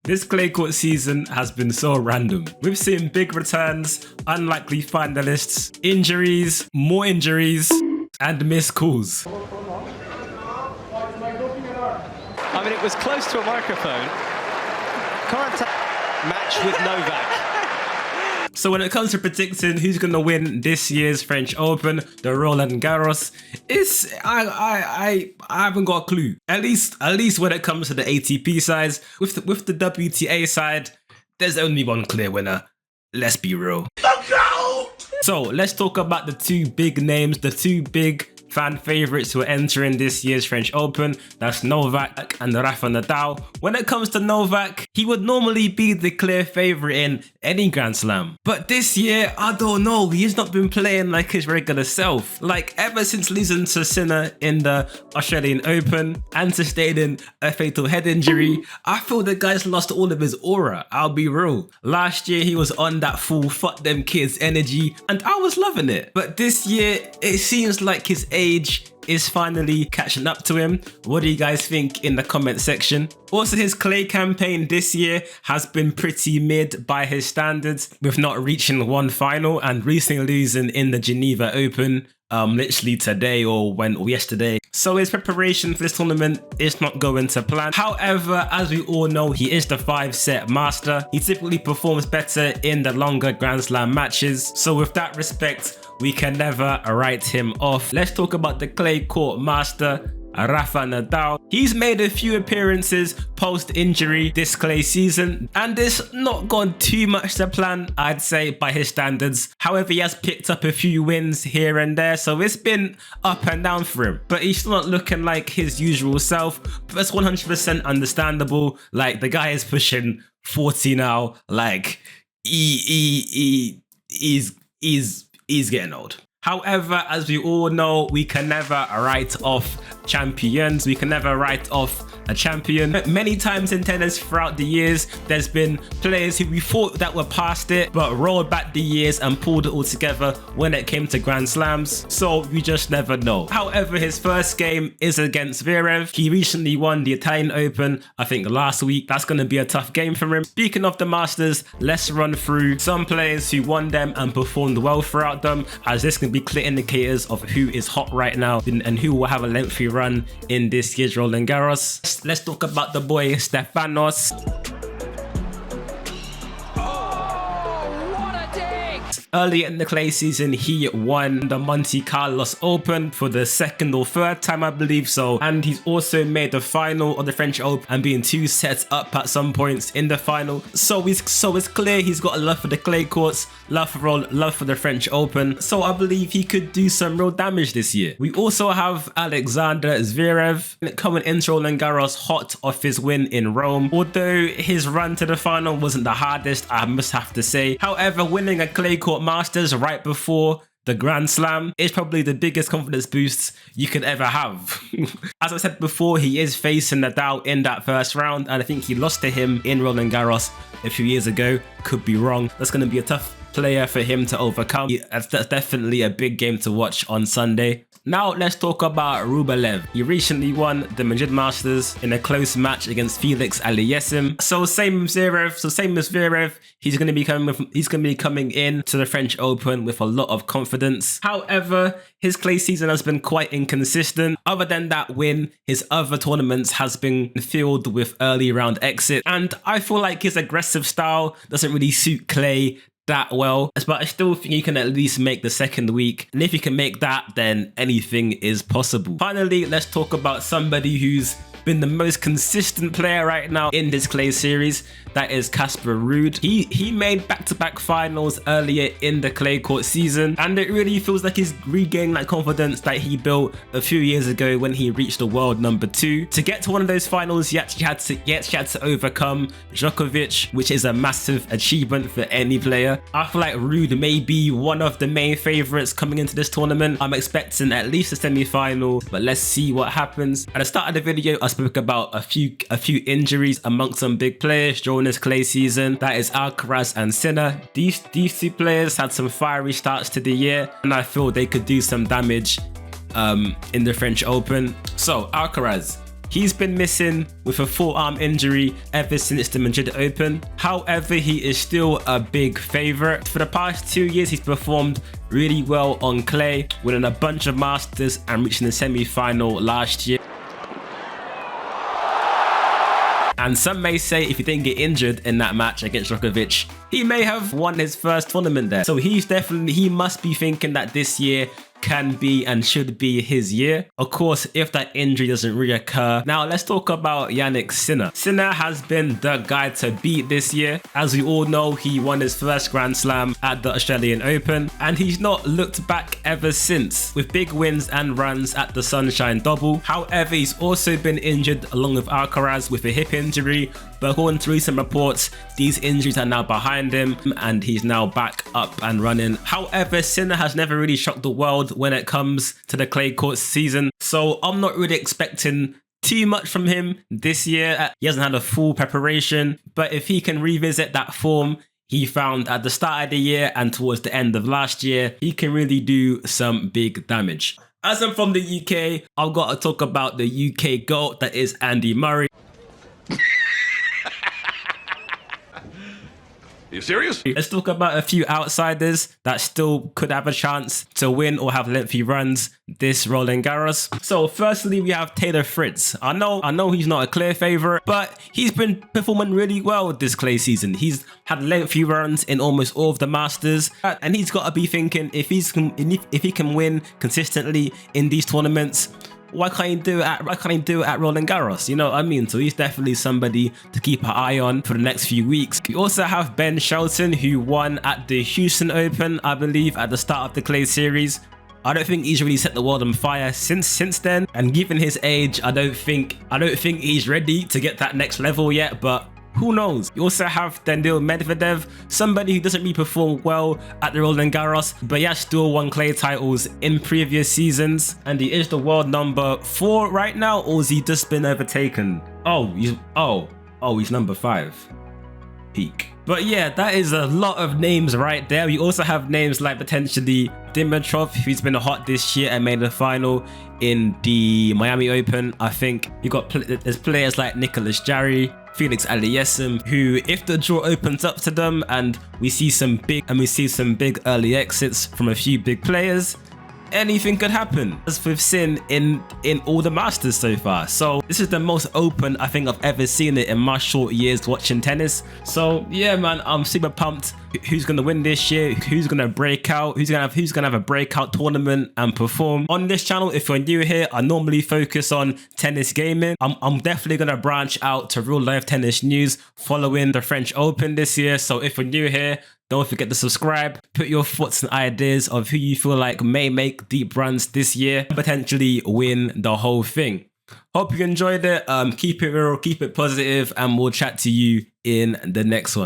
This clay court season has been so random. We've seen big returns, unlikely finalists, injuries, more injuries, and missed calls. I mean, it was close to a microphone. Current match with Novak. So when it comes to predicting who's going to win this year's French Open, the Roland Garros, I haven't got a clue. At least when it comes to the ATP sides, with the WTA side, there's only one clear winner. Let's be real. So let's talk about the two big names, the two big fan favorites who are entering this year's French Open. That's Novak and Rafa Nadal. When it comes to Novak, he would normally be the clear favorite in any Grand Slam. But this year, I don't know, he's not been playing like his regular self. Like ever since losing to Sinner in the Australian Open and sustaining a fatal head injury, I feel the guy's lost all of his aura, I'll be real. Last year, he was on that full fuck them kids energy and I was loving it. But this year, it seems like his age is finally catching up to him. What do you guys think in the comment section? Also, his clay campaign this year has been pretty mid by his standards, with not reaching one final and recently losing in the Geneva Open literally today or yesterday. So his preparation for this tournament is not going to plan. However, as we all know, he is the 5-set master. He typically performs better in the longer Grand Slam matches. So with that respect, we can never write him off. Let's talk about the clay court master, Rafa Nadal. He's made a few appearances post-injury this clay season and it's not gone too much to plan, I'd say, by his standards. However, he has picked up a few wins here and there, so it's been up and down for him. But he's still not looking like his usual self. That's 100% understandable. Like, the guy is pushing 40 now. Like, he's getting old. However, as we all know, we can never write off champions. We can never write off a champion. Many times in tennis throughout the years, there's been players who we thought that were past it, but rolled back the years and pulled it all together when it came to Grand Slams. So we just never know. However, his first game is against Zverev. He recently won the Italian Open, I think last week. That's going to be a tough game for him. Speaking of the Masters, let's run through some players who won them and performed well throughout them, as this can be clear indicators of who is hot right now and who will have a lengthy run in this year's Roland Garros. Let's talk about the boy Stefanos. Earlier in the clay season, he won the Monte Carlos Open for the second or third time, I believe so. And he's also made the final of the French Open and being 2 sets up at some points in the final. So it's clear he's got a love for the clay courts, love for the French Open. So I believe he could do some real damage this year. We also have Alexander Zverev coming into Roland Garros hot off his win in Rome. Although his run to the final wasn't the hardest, I must have to say. However, winning a clay court Masters right before the Grand Slam is probably the biggest confidence boost you could ever have. As I said before, he is facing Nadal in that first round, and I think he lost to him in Roland Garros a few years ago. Could be wrong. That's going to be a tough player for him to overcome. That's definitely a big game to watch on Sunday. Now let's talk about Rublev. He recently won the Madrid Masters in a close match against Felix Aliassime. So same as Zverev, he's going to be coming in to the French Open with a lot of confidence. However, his clay season has been quite inconsistent. Other than that win, his other tournaments has been filled with early round exit, and I feel like his aggressive style doesn't really suit clay that well, but I still think he can at least make the second week, and if he can make that, then anything is possible. Finally, let's talk about somebody who's been the most consistent player right now in this clay series. That is Casper Ruud. He made back-to-back finals earlier in the clay court season, and it really feels like he's regaining that confidence that he built a few years ago when he reached the world #2. To get to one of those finals, he actually had to overcome Djokovic, which is a massive achievement for any player. I feel like Ruud may be one of the main favourites coming into this tournament. I'm expecting at least a semi-final, but let's see what happens. At the start of the video, I spoke about a few injuries amongst some big players during this clay season. That is Alcaraz and Sinner. These two players had some fiery starts to the year, and I feel they could do some damage in the French Open. So Alcaraz, He's been missing with a forearm injury ever since the Madrid Open. However, he is still a big favourite. For the past 2 years, he's performed really well on clay, winning a bunch of Masters and reaching the semi-final last year. And some may say if he didn't get injured in that match against Djokovic, he may have won his first tournament there. So he must be thinking that this year can be and should be his year. Of course, if that injury doesn't reoccur. Now, let's talk about Jannik Sinner. Sinner has been the guy to beat this year. As we all know, he won his first Grand Slam at the Australian Open, and he's not looked back ever since, with big wins and runs at the Sunshine Double. However, he's also been injured along with Alcaraz with a hip injury, but according to recent reports, these injuries are now behind him and he's now back up and running. However, Sinner has never really shocked the world when it comes to the clay court season, so I'm not really expecting too much from him this year. He hasn't had a full preparation, but if he can revisit that form he found at the start of the year and towards the end of last year, he can really do some big damage. As I'm from the UK, I've got to talk about the UK GOAT, that is Andy Murray. You serious? Let's talk about a few outsiders that still could have a chance to win or have lengthy runs this Roland Garros. So firstly, we have Taylor Fritz. I know he's not a clear favourite, but he's been performing really well this clay season. He's had lengthy runs in almost all of the Masters, and he's got to be thinking if he can win consistently in these tournaments, why can't he do it at Roland Garros? You know what I mean? So he's definitely somebody to keep an eye on for the next few weeks. We also have Ben Shelton, who won at the Houston Open, I believe, at the start of the clay series. I don't think he's really set the world on fire since then, and given his age, I don't think he's ready to get that next level yet, but who knows? You also have Daniil Medvedev, somebody who doesn't really perform well at the Roland Garros, but he has still won clay titles in previous seasons, and he is the world number 4 right now, or has he just been overtaken? He's number 5. Peak. But yeah, that is a lot of names right there. We also have names like potentially Dimitrov, who's been hot this year and made the final in the Miami Open. I think you got there's players like Nicolas Jarry, Felix Aliassime, who, if the draw opens up to them and we see some big early exits from a few big players, anything could happen, as we've seen in all the Masters so far. So this is the most open I think I've ever seen it in my short years watching tennis. So yeah, man, I'm super pumped. Who's gonna win this year? Who's gonna break out? Who's gonna have a breakout tournament and perform? On this channel, if you're new here, I normally focus on tennis gaming. I'm definitely gonna branch out to real life tennis news following the French Open this year. So if you're new here, don't forget to subscribe. Put your thoughts and ideas of who you feel like may make deep runs this year and potentially win the whole thing. Hope you enjoyed it. Keep it real, keep it positive, and we'll chat to you in the next one.